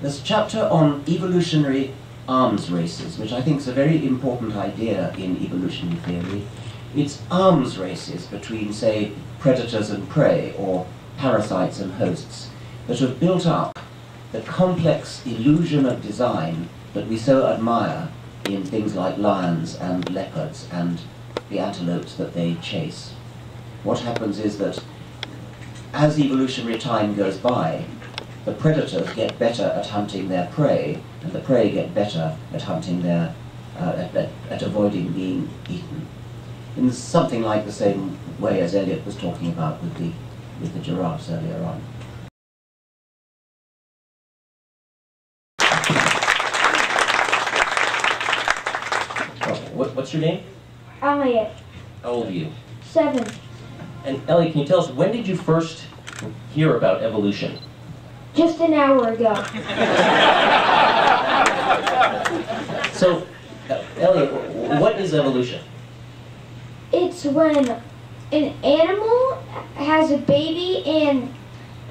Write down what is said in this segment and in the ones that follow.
There's a chapter on evolutionary arms races, which I think is a very important idea in evolutionary theory. It's arms races between, say, predators and prey, or parasites and hosts, that have built up the complex illusion of design that we so admire in things like lions and leopards and the antelopes that they chase. What happens is that as evolutionary time goes by, the predators get better at hunting their prey, and the prey get better at hunting their, at avoiding being eaten. In something like the same way as Elliot was talking about with the giraffes earlier on. What's your name? Elliot. How old are you? 7. And Elliot, can you tell us, when did you first hear about evolution? Just an hour ago. So, Elliot, what is evolution? It's when an animal has a baby and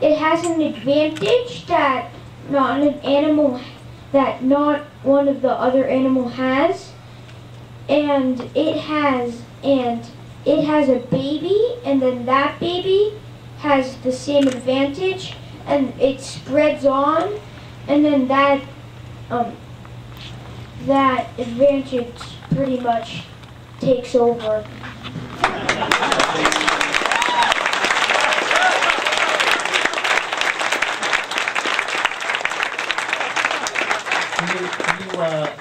it has an advantage that not one of the other animal has, and it has a baby, and then that baby has the same advantage, and it spreads on, and then that advantage pretty much takes over.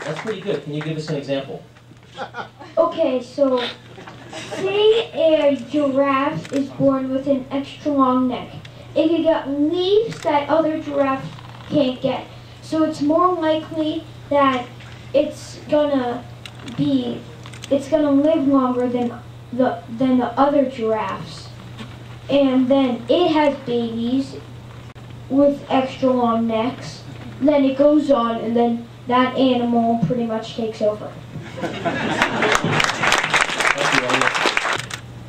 That's pretty good. Can you give us an example? Okay, so say a giraffe is born with an extra long neck. It can get leaves that other giraffes can't get. So it's more likely that it's gonna live longer than the other giraffes. And then it has babies with extra long necks. Then it goes on, and then that animal pretty much takes over.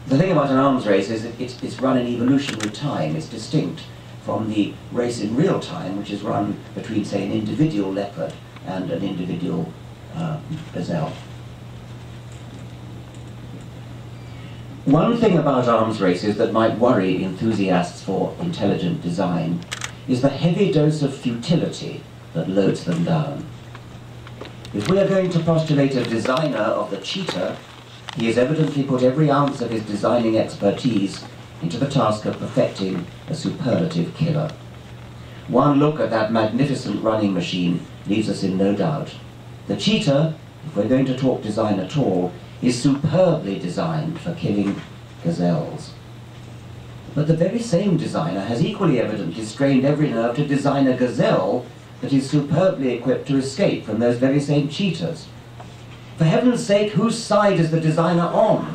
The thing about an arms race is it's run in evolutionary time. It's distinct from the race in real time, which is run between, say, an individual leopard and an individual gazelle. One thing about arms races that might worry enthusiasts for intelligent design is the heavy dose of futility that loads them down. If we are going to postulate a designer of the cheetah, he has evidently put every ounce of his designing expertise into the task of perfecting a superlative killer. One look at that magnificent running machine leaves us in no doubt. The cheetah, if we're going to talk design at all, is superbly designed for killing gazelles. But the very same designer has equally evidently strained every nerve to design a gazelle that is superbly equipped to escape from those very same cheetahs. For heaven's sake, whose side is the designer on?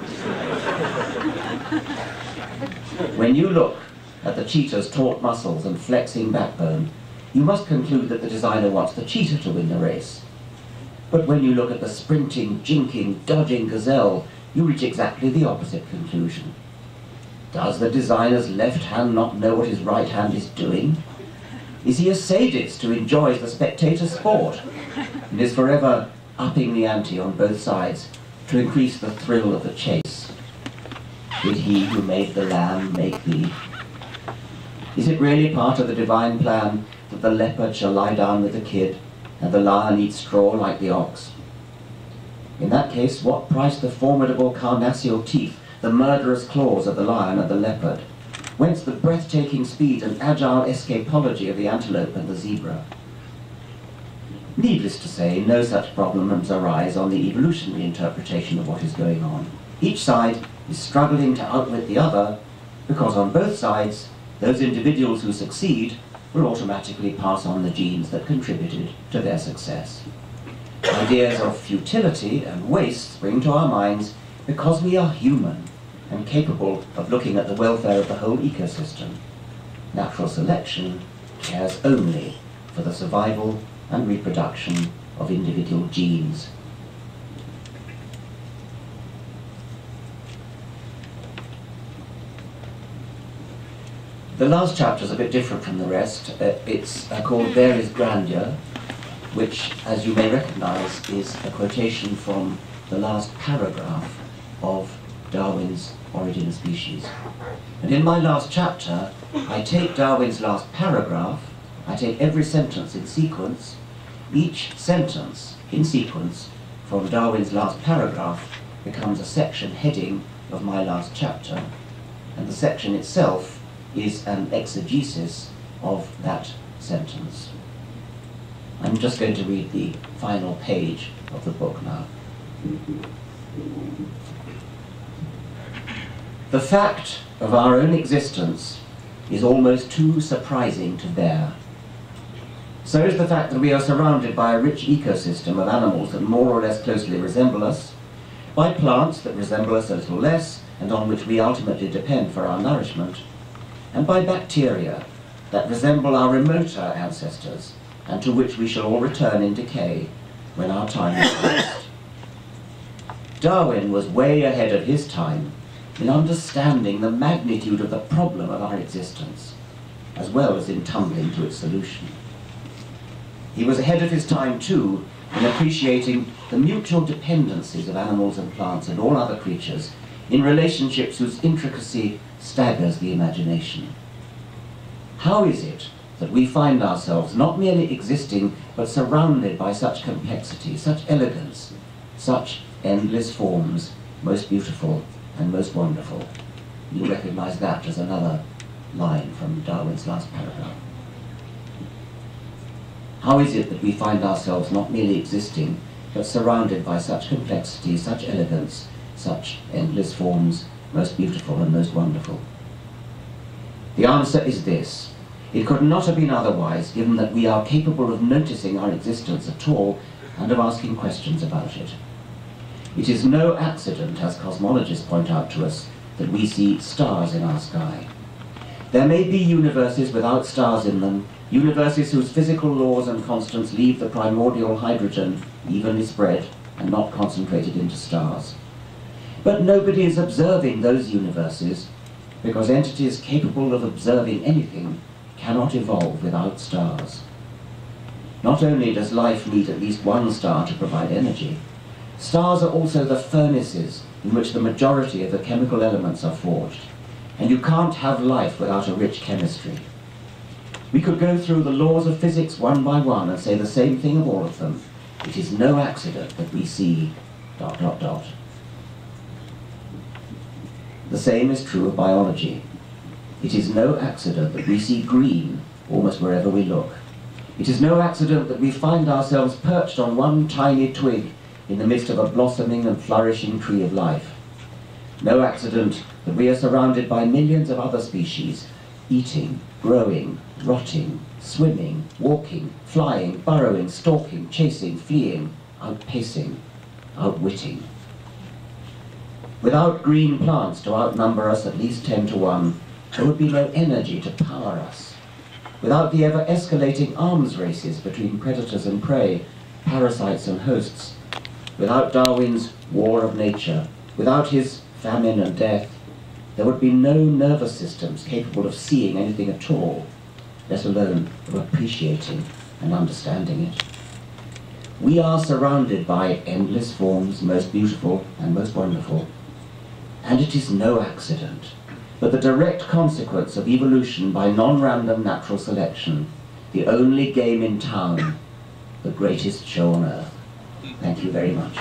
When you look at the cheetah's taut muscles and flexing backbone, you must conclude that the designer wants the cheetah to win the race. But when you look at the sprinting, jinking, dodging gazelle, you reach exactly the opposite conclusion. Does the designer's left hand not know what his right hand is doing? Is he a sadist who enjoys the spectator sport and is forever upping the ante on both sides to increase the thrill of the chase? Did he who made the lamb make thee? Is it really part of the divine plan that the leopard shall lie down with the kid and the lion eat straw like the ox? In that case, what price the formidable carnassial teeth, the murderous claws of the lion and the leopard? Whence the breathtaking speed and agile escapology of the antelope and the zebra? Needless to say, no such problems arise on the evolutionary interpretation of what is going on. Each side is struggling to outwit the other, because on both sides, those individuals who succeed will automatically pass on the genes that contributed to their success. Ideas of futility and waste spring to our minds because we are human and capable of looking at the welfare of the whole ecosystem. Natural selection cares only for the survival and reproduction of individual genes. The last chapter is a bit different from the rest. It's called There is Grandeur, which, as you may recognize, is a quotation from the last paragraph of Darwin's Origin of Species. And in my last chapter, I take Darwin's last paragraph, I take every sentence in sequence, each sentence in sequence from Darwin's last paragraph becomes a section heading of my last chapter, and the section itself is an exegesis of that sentence. I'm just going to read the final page of the book now. The fact of our own existence is almost too surprising to bear. So is the fact that we are surrounded by a rich ecosystem of animals that more or less closely resemble us, by plants that resemble us a little less and on which we ultimately depend for our nourishment, and by bacteria that resemble our remoter ancestors and to which we shall all return in decay when our time is past. Darwin was way ahead of his time in understanding the magnitude of the problem of our existence, as well as in tumbling to its solution. He was ahead of his time, too, in appreciating the mutual dependencies of animals and plants and all other creatures in relationships whose intricacy staggers the imagination. How is it that we find ourselves not merely existing, but surrounded by such complexity, such elegance, such endless forms, most beautiful and most wonderful? You recognize that as another line from Darwin's last paragraph. How is it that we find ourselves not merely existing, but surrounded by such complexity, such elegance, such endless forms, most beautiful and most wonderful? The answer is this: it could not have been otherwise, given that we are capable of noticing our existence at all and of asking questions about it. It is no accident, as cosmologists point out to us, that we see stars in our sky. There may be universes without stars in them, universes whose physical laws and constants leave the primordial hydrogen evenly spread and not concentrated into stars. But nobody is observing those universes, because entities capable of observing anything cannot evolve without stars. Not only does life need at least one star to provide energy, stars are also the furnaces in which the majority of the chemical elements are forged, and you can't have life without a rich chemistry. We could go through the laws of physics one by one and say the same thing of all of them. It is no accident that we see ... The same is true of biology. It is no accident that we see green almost wherever we look. It is no accident that we find ourselves perched on one tiny twig in the midst of a blossoming and flourishing tree of life. No accident that we are surrounded by millions of other species, eating, growing, rotting, swimming, walking, flying, burrowing, stalking, chasing, fleeing, outpacing, outwitting. Without green plants to outnumber us at least 10 to 1, there would be no energy to power us. Without the ever-escalating arms races between predators and prey, parasites and hosts, without Darwin's war of nature, without his famine and death, there would be no nervous systems capable of seeing anything at all, let alone of appreciating and understanding it. We are surrounded by endless forms, most beautiful and most wonderful, and it is no accident, but the direct consequence of evolution by non-random natural selection, the only game in town, the greatest show on earth. Thank you very much.